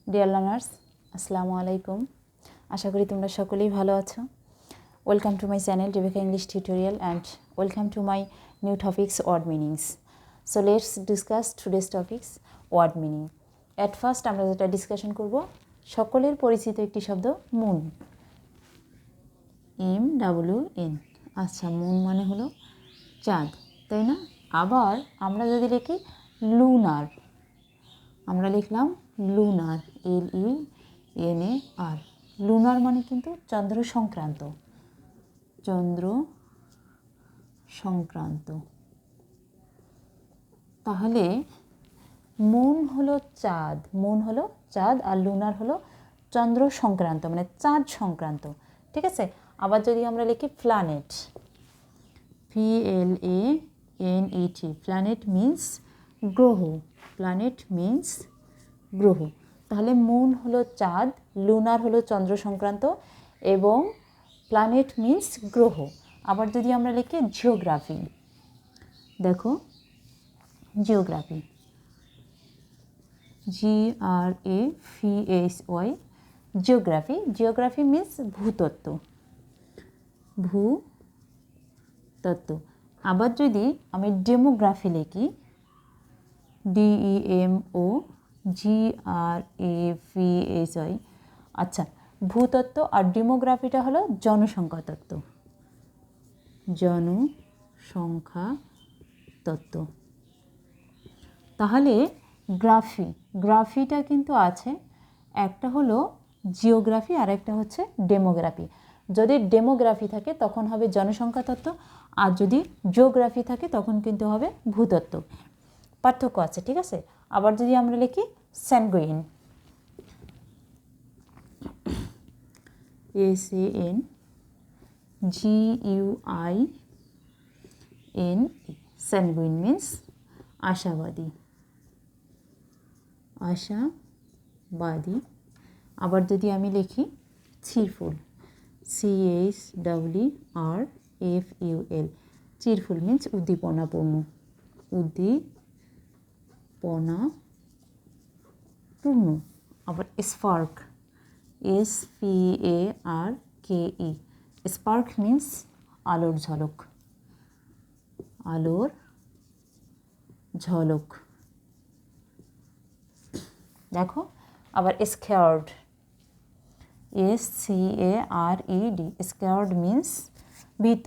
Dear learners, আসসালামুআলাইকুম। আশা করি তোমরা সকলেই ভালো আছো। Welcome to my channel Rebecca English tutorial and welcome to my new topics word meanings. So let's discuss today's topics word meaning. At first আমরা যেটা discussion করব, সকলের পরিচিত একটি শব্দ মুন, MWN। আচ্ছা, মুন মানে হলো চাঁদ, তাই না? আবার আমরা যদি লিখি লুনার, আমরা লিখলাম লুনার, LUNAR। লুনার মানে কিন্তু চন্দ্র সংক্রান্ত, চন্দ্র সংক্রান্ত। তাহলে মুন হলো চাঁদ, মুন হলো চাঁদ, আর লুনার হলো চন্দ্র সংক্রান্ত মানে চাঁদ সংক্রান্ত, ঠিক আছে? আবার যদি আমরা লিখি প্ল্যানেট, PLANET, প্ল্যানেট মিন্স গ্রহ, প্ল্যানেট মিন্স গ্রহ। তাহলে মুন হলো চাঁদ, লুনার হলো চন্দ্র সংক্রান্ত এবং প্ল্যানেট মিন্স গ্রহ। আবার যদি আমরা লিখি জিওগ্রাফি, দেখো geography, GRAPHY, geography. Geography means ভূতত্ত্ব, ভূতত্ত্ব। আবার যদি আমি ডেমোগ্রাফি লিখি, DEMOGRAPHY, আচ্ছা, ভূতত্ত্ব আর ডেমোগ্রাফিটা হলো জনসংখ্যা তত্ত্ব, জনসংখ্যা তত্ত্ব। তাহলে গ্রাফি, গ্রাফিটা কিন্তু আছে, একটা হলো জিওগ্রাফি আর একটা হচ্ছে ডেমোগ্রাফি। যদি ডেমোগ্রাফি থাকে তখন হবে জনসংখ্যা তত্ত্ব, আর যদি জিওগ্রাফি থাকে তখন কিন্তু হবে ভূতত্ত্ব। পার্থক্য আছে, ঠিক আছে? আবার যদি আমরা লিখি স্যানগুইন, SANGUINE, স্যানগুইন মিন্স আশাবাদী, আশাবাদী। আবার যদি আমি লিখি চিরফুল, CHEERFUL, চিরফুল মিন্স উদ্দীপনাপূর্ণ, উদ্দীপনাপূর্ণ। আবার স্পার্ক, SPARKE, স্পার্ক মিন্স আলোর ঝলক, আলোর ঝলক। দেখো আবার স্কেয়ার্ড, SCARED, স্কেয়ার্ড মিন্স ভীত,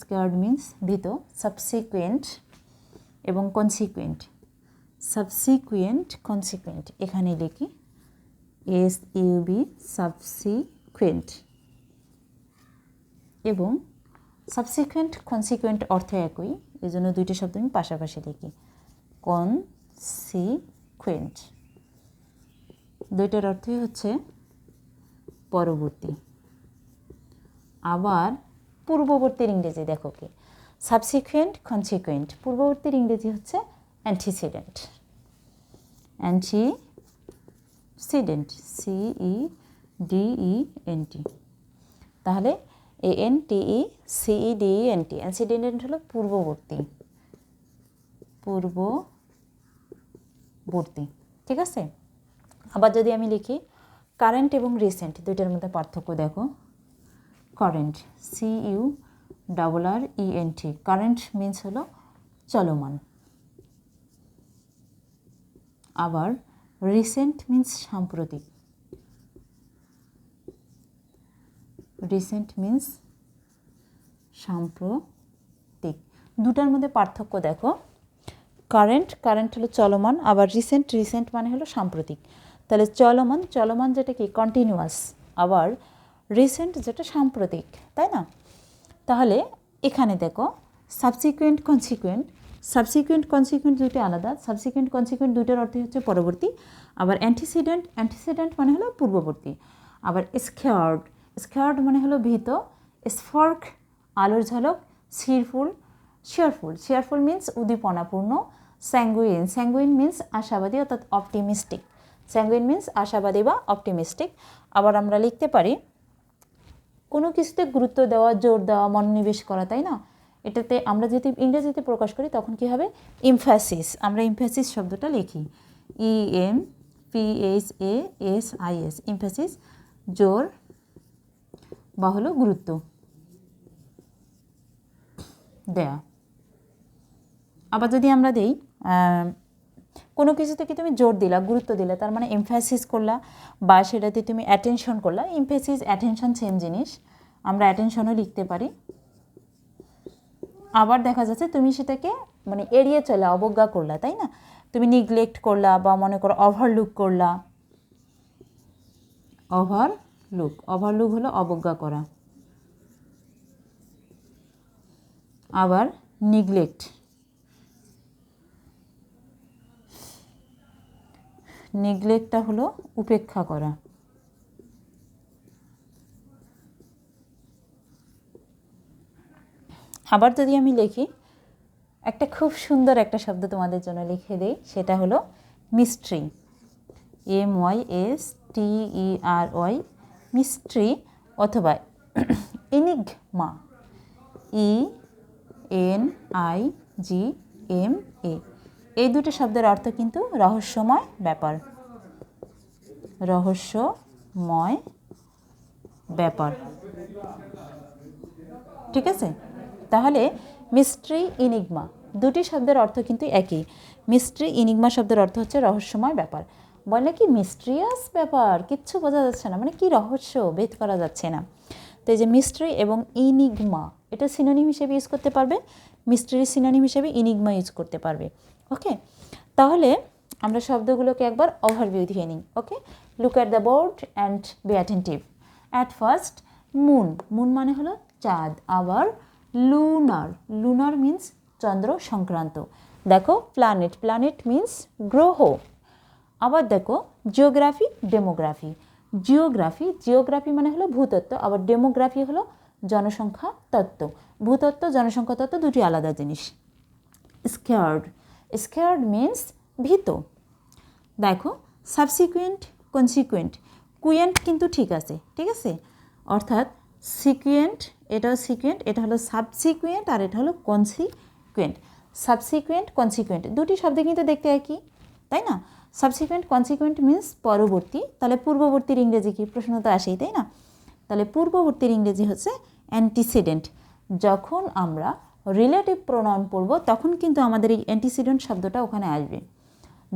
স্কেয়ার্ড মিন্স ভীত। সাবসিকুয়েন্ট এবং কনসিকুয়েন্ট, সাবসিকুয়েন্ট কনসিকুয়েন্ট, এখানে লিখি SUB, সাবসিকুয়েন্ট। এবং সাবসিকুয়েন্ট কনসিকুয়েন্ট অর্থ একই, এই জন্য দুইটা শব্দ আমি পাশাপাশি লিখি, কনসিকুয়েন্ট। দুইটার অর্থই হচ্ছে পরবর্তী। আবার পূর্ববর্তীর ইংরেজি দেখো কি, সাবসিকুয়েন্ট কনসিকুয়েন্ট, পূর্ববর্তীর ইংরেজি হচ্ছে অ্যান্টিসিডেন্ট, অ্যান্টিসিডেন্ট, CEDENT। তাহলে ANTECEDENT, অ্যান্টিসিডেন্ট হলো পূর্ববর্তী, পূর্ববর্তী, ঠিক আছে? আবার যদি আমি লিখি কারেন্ট এবং রিসেন্ট, দুইটার মধ্যে পার্থক্য দেখো। কারেন্ট, CURRENT, কারেন্ট মিন্স হলো চলমান। আবার রিসেন্ট মিন্স সাম্প্রতিক, রিসেন্ট মিন্স সাম্প্রতিক। দুটার মধ্যে পার্থক্য দেখো। কারেন্ট, কারেন্ট হলো চলমান, আবার রিসেন্ট, রিসেন্ট মানে হলো সাম্প্রতিক। তাহলে চলমান, চলমান যেটা কি কন্টিনিউয়াস, আবার রিসেন্ট যেটা সাম্প্রতিক, তাই না? তাহলে এখানে দেখো সাবসিকুয়েন্ট কনসিকুয়েন্ট, সাবসিকুয়েন্ট কনসিকুয়েন্ট দুইটা আলাদা। সাবসিকুয়েন্ট কনসিকুয়েন্ট দুইটার অর্থ হচ্ছে পরবর্তী। আবার অ্যান্টিসিডেন্ট, অ্যান্টিসিডেন্ট মানে হলো পূর্ববর্তী। আবার স্কেয়ার্ড, স্কেয়ার্ড মানে হলো ভীত। স্পার্ক আলোর ঝলক, চিরফুল, শেয়ারফুল, শেয়ারফুল মিন্স উদ্দীপনাপূর্ণ। স্যাঙ্গুইন, স্যাঙ্গুইন মিন্স আশাবাদী অর্থাৎ অপটিমিস্টিক, স্যাঙ্গুইন মিন্স আশাবাদী বা অপটিমিস্টিক। আবার আমরা লিখতে পারি কোনো কিছুতে গুরুত্ব দেওয়া, জোর দেওয়া, মনোনিবেশ করা, তাই না? এটাতে আমরা যদি ইংরেজিতে প্রকাশ করি তখন কি হবে? এমফ্যাসিস, আমরা এমফ্যাসিস শব্দটা লিখি, PHASIS, emphasis জোর বা হলো গুরুত্ব দেয়া। আবার যদি আমরা দেই কোনো কিছুতে কি তুমি জোর দিলা, গুরুত্ব দিলা, তার মানে এমফ্যাসিস করলা বা সেটাতে তুমি অ্যাটেনশন করলা। এমফ্যাসিস অ্যাটেনশন সেম জিনিস, আমরা অ্যাটেনশনও লিখতে পারি। আবার দেখা যাচ্ছে তুমি সেটাকে মানে এড়িয়ে চলে, অবজ্ঞা করলা, তাই না? তুমি নিগলেক্ট করলা বা মনে করো ওভারলুক করলা। ওভারলুক হলো অবজ্ঞা করা। আবার নেগলেক্টটা হলো উপেক্ষা করা। আবার যদি আমি লিখি, একটা খুব সুন্দর একটা শব্দ তোমাদের জন্য লিখে দেই, সেটা হলো মিস্ট্রি, MYSTERY, মিস্ট্রি অথবা এনিগমা, ENIGMA। এই দুটো শব্দের অর্থ কিন্তু রহস্যময় ব্যাপার, রহস্যময় ব্যাপার, ঠিক আছে? তাহলে মিস্ট্রি, ইনিগমা দুটি শব্দের অর্থ কিন্তু একই। মিস্ট্রি, ইনিগমা শব্দের অর্থ হচ্ছে রহস্যময় ব্যাপার। বলে কি মিস্ট্রিয়াস ব্যাপার, কিচ্ছু বোঝা যাচ্ছে না, মানে কি রহস্য ভেদ করা যাচ্ছে না। তো এই যে মিস্ট্রি এবং ইনিগমা, এটা সিনোনিম হিসেবে ইউজ করতে পারবে, মিস্ট্রির সিনোনিম হিসেবে ইনিগমা ইউজ করতে পারবে। ওকে, তাহলে আমরা শব্দগুলোকে একবার ওভারভিউ দিয়ে নিই। Okay, look at the board and be attentive. At first, moon, moon মানে হলো চাঁদ। আবার লুনার মিন্স চন্দ্র সংক্রান্ত। দেখো প্ল্যানেট, প্ল্যানেট মিন্স গ্রহ। আবার দেখো জিওগ্রাফি, জিওগ্রাফি মানে হলো ভূতত্ত্ব, আবার ডেমোগ্রাফি হলো জনসংখ্যা তত্ত্ব। ভূতত্ত্ব, জনসংখ্যা তত্ত্ব দুটি আলাদা জিনিস। স্কেয়ার্ড মিন্স ভীত। দেখো সাবসিকুয়েন্ট, কনসিকুয়েন্ট, কুয়েন্ট কিন্তু ঠিক আছে, অর্থাৎ সিকুয়েন্ট, এটাও সিকুয়েন্ট, এটা হলো সাবসিকুয়েন্ট, আর এটা হলো কনসিকুয়েন্ট। সাবসিকুয়েন্ট, কনসিকুয়েন্ট দুটি শব্দ কিন্তু দেখতে একই, তাই না? সাবসিকুয়েন্ট, কনসিকুয়েন্ট মিন্স পরবর্তী। তাহলে পূর্ববর্তীর ইংরেজি কি, প্রশ্ন তো আসেই, তাই না? তাহলে পূর্ববর্তীর ইংরেজি হচ্ছে অ্যান্টিসিডেন্ট। যখন আমরা রিলেটিভ প্রোনাউন পড়ব তখন কিন্তু আমাদের এই অ্যান্টিসিডেন্ট শব্দটা ওখানে আসবে,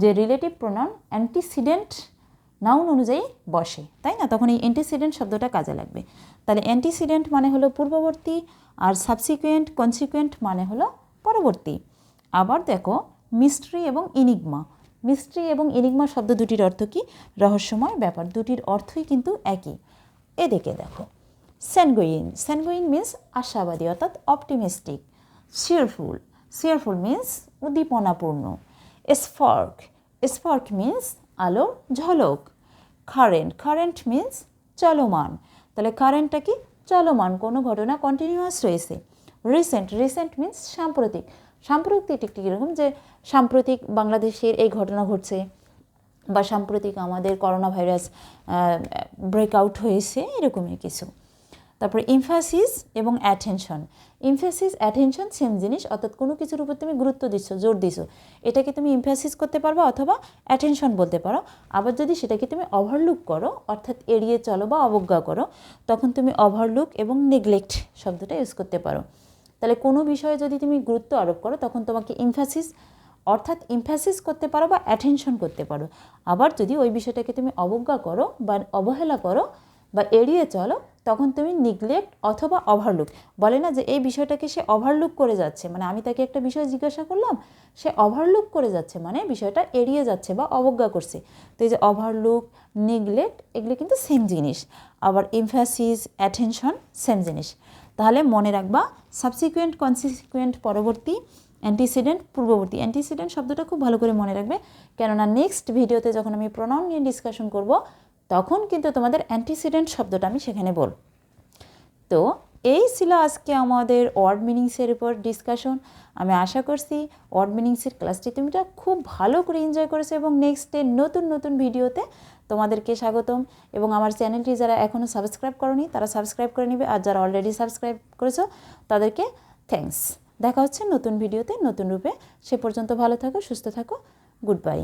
যে রিলেটিভ প্রোনাউন অ্যান্টিসিডেন্ট নাউন অনুযায়ী বসে, তাই না? তখন এই অ্যান্টিসিডেন্ট শব্দটা কাজে লাগবে। তাহলে অ্যান্টিসিডেন্ট মানে হলো পূর্ববর্তী, আর সাবসিকুয়েন্ট, কনসিকুয়েন্ট মানে হলো পরবর্তী। আবার দেখো মিস্ট্রি এবং ইনিগমা শব্দ দুটির অর্থ কি? রহস্যময় ব্যাপার। দুটির অর্থই কিন্তু একই। এদিকে দেখো স্যানগুইন মিন্স আশাবাদী, অর্থাৎ অপটিমিস্টিক। চিয়ারফুল মিন্স উদ্দীপনাপূর্ণ। স্পার্ক মিন্স আলোর ঝলক। কারেন্ট মিন্স চলমান। তাহলে কারেন্টটা কি? চলমান, কোনো ঘটনা কন্টিনিউয়াস রয়েছে। রিসেন্ট মিন্স সাম্প্রতিক। সাম্প্রতিক কীরকম, যে সাম্প্রতিক বাংলাদেশের এই ঘটনা ঘটছে, বা সাম্প্রতিক আমাদের করোনা ভাইরাস ব্রেকআউট হয়েছে, এরকমই কিছু। তারপরে এমফ্যাসিস এবং অ্যাটেনশন সেম জিনিস, অর্থাৎ কোনো কিছুর উপর তুমি গুরুত্ব দিচ্ছ, জোর দিছো, এটাকে তুমি এমফ্যাসিস করতে পারো অথবা অ্যাটেনশন বলতে পারো। আবার যদি সেটাকে তুমি ওভারলুক করো, অর্থাৎ এড়িয়ে চলো বা অবজ্ঞা করো, তখন তুমি ওভারলুক এবং নেগলেক্ট শব্দটা ইউজ করতে পারো। তাহলে কোনো বিষয়ে যদি তুমি গুরুত্ব আরোপ করো তখন তোমাকে এমফ্যাসিস করতে পারো বা অ্যাটেনশন করতে পারো। আবার যদি ওই বিষয়টাকে তুমি অবজ্ঞা করো বা অবহেলা করো বা এড়িয়ে চলো, তখন তুমি নিগলেক্ট অথবা ওভারলুক। বলে না যে এই বিষয়টাকে সে ওভারলুক করে যাচ্ছে, মানে আমি তাকে একটা বিষয় জিজ্ঞাসা করলাম, সে ওভারলুক করে যাচ্ছে, মানে বিষয়টা এড়িয়ে যাচ্ছে বা অবজ্ঞা করছে। তো এই যে ওভারলুক, নিগলেক্ট এগুলো কিন্তু সেম জিনিস। আবার এমফ্যাসিস, অ্যাটেনশন সেম জিনিস। তাহলে মনে রাখবা সাবসিকুয়েন্ট, কনসিকুয়েন্ট পরবর্তী, অ্যান্টিসিডেন্ট পূর্ববর্তী। অ্যান্টিসিডেন্ট শব্দটা খুব ভালো করে মনে রাখবে, কেননা নেক্সট ভিডিওতে যখন আমি প্রোনাউন নিয়ে ডিসকাশন করব তখন কিন্তু তোমাদের অ্যান্টিসিডেন্ট শব্দটা আমি সেখানে বলব। তো এই ছিল আজকে আমাদের ওয়ার্ড মিনিংসের উপর ডিসকাশন। আমি আশা করছি ওয়ার্ড মিনিংসের ক্লাসটি তুমি খুব ভালো করে এনজয় করেছো, এবং নেক্সটে নতুন ভিডিওতে তোমাদেরকে স্বাগতম। এবং আমার চ্যানেলটি যারা এখনও সাবস্ক্রাইব করোনি তারা সাবস্ক্রাইব করে নেবে, আর যারা অলরেডি সাবস্ক্রাইব করেছো তাদেরকে থ্যাঙ্কস। দেখা হচ্ছে নতুন ভিডিওতে নতুন রূপে। সে পর্যন্ত ভালো থাকো, সুস্থ থাকো। Good bye.